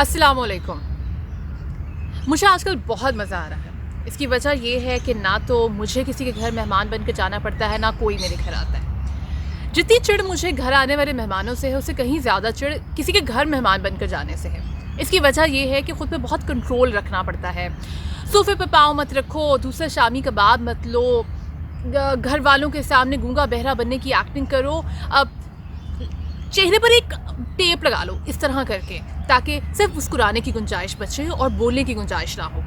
السلام علیکم. مجھے آج کل بہت مزہ آ رہا ہے. اس کی وجہ یہ ہے کہ نہ تو مجھے کسی کے گھر مہمان بن کے جانا پڑتا ہے، نہ کوئی میرے گھر آتا ہے. جتنی چڑ مجھے گھر آنے والے مہمانوں سے ہے، اس سے کہیں زیادہ چڑ کسی کے گھر مہمان بن کر جانے سے ہے. اس کی وجہ یہ ہے کہ خود پہ بہت کنٹرول رکھنا پڑتا ہے. صوفے پہ پاؤں مت رکھو، دوسرا شامی کباب مت لو، گھر والوں کے سامنے گونگا بہرا بننے کی ایکٹنگ کرو، اب چہرے پر ایک ٹیپ لگا لو اس طرح کر کے، تاکہ صرف مسکرانے کی گنجائش بچے اور بولنے کی گنجائش نہ ہو.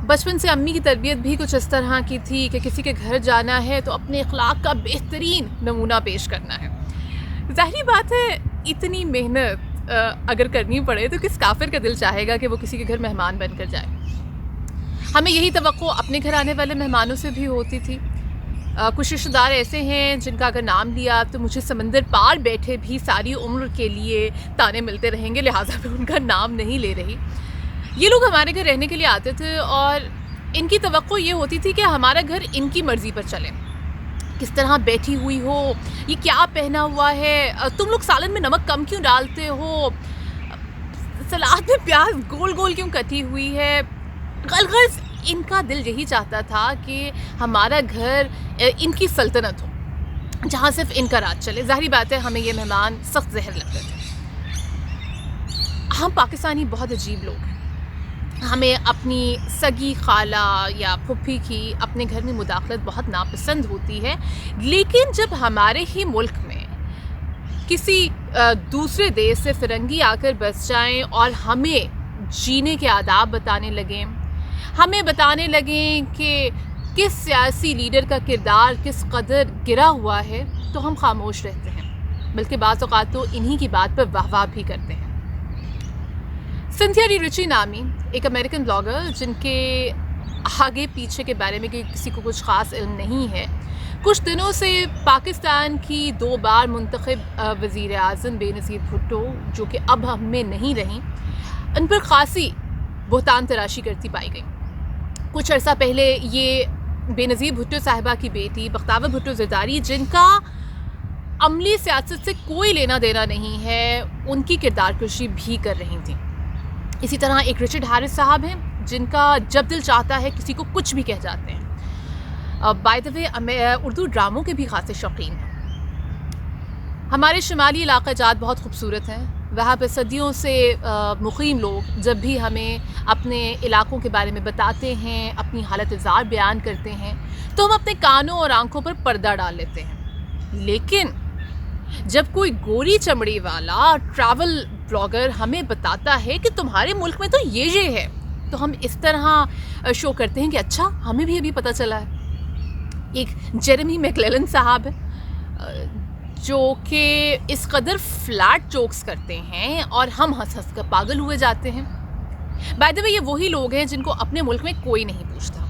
بچپن سے امی کی تربیت بھی کچھ اس طرح کی تھی کہ کسی کے گھر جانا ہے تو اپنے اخلاق کا بہترین نمونہ پیش کرنا ہے. ظاہری بات ہے اتنی محنت اگر کرنی پڑے تو کس کافر کا دل چاہے گا کہ وہ کسی کے گھر مہمان بن کر جائے. ہمیں یہی توقع اپنے گھر آنے والے مہمانوں سے بھی ہوتی تھی. کچھ رشتہ دار ایسے ہیں جن کا اگر نام لیا تو مجھے سمندر پار بیٹھے بھی ساری عمر کے لیے تانے ملتے رہیں گے، لہٰذا میں ان کا نام نہیں لے رہی. یہ لوگ ہمارے گھر رہنے کے لیے آتے تھے اور ان کی توقع یہ ہوتی تھی کہ ہمارا گھر ان کی مرضی پر چلے. کس طرح بیٹھی ہوئی ہو، یہ کیا پہنا ہوا ہے، تم لوگ سالن میں نمک کم کیوں ڈالتے ہو، سلاد میں پیاز گول گول کیوں کٹی ہوئی ہے. غلغرض ان کا دل یہی چاہتا تھا کہ ہمارا گھر ان کی سلطنت ہو جہاں صرف ان کا راج چلے. ظاہری بات ہے ہمیں یہ مہمان سخت زہر لگتے تھے. ہم پاکستانی بہت عجیب لوگ ہیں. ہمیں اپنی سگی خالہ یا پھپھی کی اپنے گھر میں مداخلت بہت ناپسند ہوتی ہے، لیکن جب ہمارے ہی ملک میں کسی دوسرے دیش سے فرنگی آ کر بس جائیں اور ہمیں جینے کے آداب بتانے لگیں، ہمیں بتانے لگیں کہ کس سیاسی لیڈر کا کردار کس قدر گرا ہوا ہے، تو ہم خاموش رہتے ہیں، بلکہ بعض اوقات تو انہی کی بات پر واہ واہ بھی کرتے ہیں. سنتھیا ڈی رچی نامی ایک امریکن بلاگر جن کے آگے پیچھے کے بارے میں کسی کو کچھ خاص علم نہیں ہے، کچھ دنوں سے پاکستان کی 2 بار منتخب وزیر اعظم بے نظیر بھٹو، جو کہ اب ہم میں نہیں رہیں، ان پر خاصی بہتان تراشی کرتی پائی گئی. کچھ عرصہ پہلے یہ بے نظیر بھٹو صاحبہ کی بیٹی بختاور بھٹو زرداری، جن کا عملی سیاست سے کوئی لینا دینا نہیں ہے، ان کی کردار کشی بھی کر رہی تھیں. اسی طرح ایک رچرڈ ہیرس صاحب ہیں جن کا جب دل چاہتا ہے کسی کو کچھ بھی کہہ جاتے ہیں. بائی دا وے اردو ڈراموں کے بھی خاصے شوقین ہیں. ہمارے شمالی علاقہ جات بہت خوبصورت ہیں. وہاں پہ صدیوں سے مقیم لوگ جب بھی ہمیں اپنے علاقوں کے بارے میں بتاتے ہیں، اپنی حالت زار بیان کرتے ہیں، تو ہم اپنے کانوں اور آنکھوں پر پردہ ڈال لیتے ہیں. لیکن جب کوئی گوری چمڑی والا ٹریول بلاگر ہمیں بتاتا ہے کہ تمہارے ملک میں تو یہ ہے، تو ہم اس طرح شو کرتے ہیں کہ اچھا ہمیں بھی ابھی پتہ چلا ہے. ایک جیرمی میکلیلن صاحب جو کہ اس قدر فلیٹ جوکس کرتے ہیں اور ہم ہنس ہنس کر پاگل ہوئے جاتے ہیں. بائی دا وے یہ وہی لوگ ہیں جن کو اپنے ملک میں کوئی نہیں پوچھتا.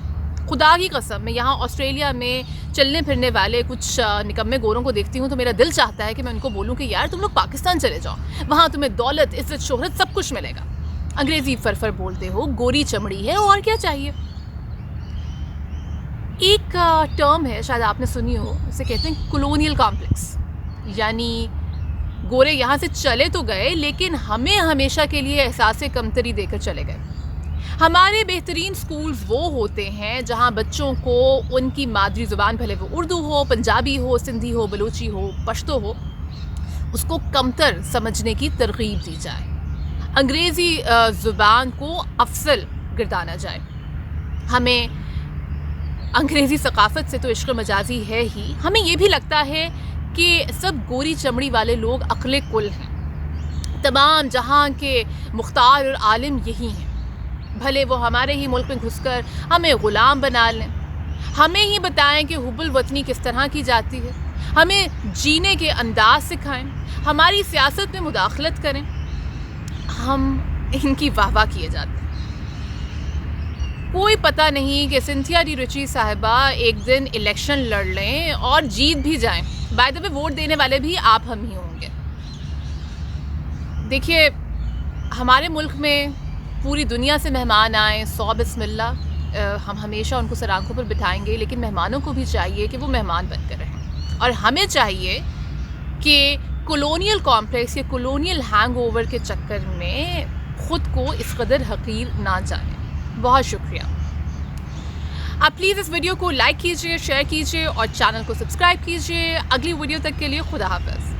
خدا کی قسم میں یہاں آسٹریلیا میں چلنے پھرنے والے کچھ نکمے گوروں کو دیکھتی ہوں تو میرا دل چاہتا ہے کہ میں ان کو بولوں کہ یار تم لوگ پاکستان چلے جاؤ، وہاں تمہیں دولت، عزت، شہرت سب کچھ ملے گا. انگریزی فرفر بولتے ہو، گوری چمڑی ہے، اور کیا چاہیے. ایک ٹرم ہے شاید آپ نے سنی ہو، اسے کہتے ہیں کولونیل کمپلیکس، یعنی گورے یہاں سے چلے تو گئے لیکن ہمیں ہمیشہ کے لیے احساس کمتری دے کر چلے گئے. ہمارے بہترین سکولز وہ ہوتے ہیں جہاں بچوں کو ان کی مادری زبان، بھلے وہ اردو ہو، پنجابی ہو، سندھی ہو، بلوچی ہو، پشتو ہو، اس کو کمتر سمجھنے کی ترغیب دی جائے، انگریزی زبان کو افضل گردانا جائے. ہمیں انگریزی ثقافت سے تو عشق مجازی ہے ہی، ہمیں یہ بھی لگتا ہے کہ سب گوری چمڑی والے لوگ عقل کل ہیں، تمام جہاں کے مختار اور عالم یہی ہیں. بھلے وہ ہمارے ہی ملک میں گھس کر ہمیں غلام بنا لیں، ہمیں ہی بتائیں کہ حب الوطنی کس طرح کی جاتی ہے، ہمیں جینے کے انداز سکھائیں، ہماری سیاست میں مداخلت کریں، ہم ان کی واہ واہ کیے جاتے ہیں. کوئی پتہ نہیں کہ سنتھیا ڈی رچی صاحبہ ایک دن الیکشن لڑ لیں اور جیت بھی جائیں. بائی دا وے ووٹ دینے والے بھی آپ ہم ہی ہوں گے. دیکھیے ہمارے ملک میں پوری دنیا سے مہمان آئیں، 100 بسم اللہ، ہم ہمیشہ ان کو سر آنکھوں پر بٹھائیں گے، لیکن مہمانوں کو بھی چاہیے کہ وہ مہمان بن کر رہیں، اور ہمیں چاہیے کہ کولونیل کمپلیکس یا کولونیل ہینگ اوور کے چکر میں خود کو اس قدر حقیر نہ جانیں. بہت شکریہ. آپ پلیز اس ویڈیو کو لائک کیجیے، شیئر کیجیے اور چینل کو سبسکرائب کیجیے. اگلی ویڈیو تک کے لیے خدا حافظ.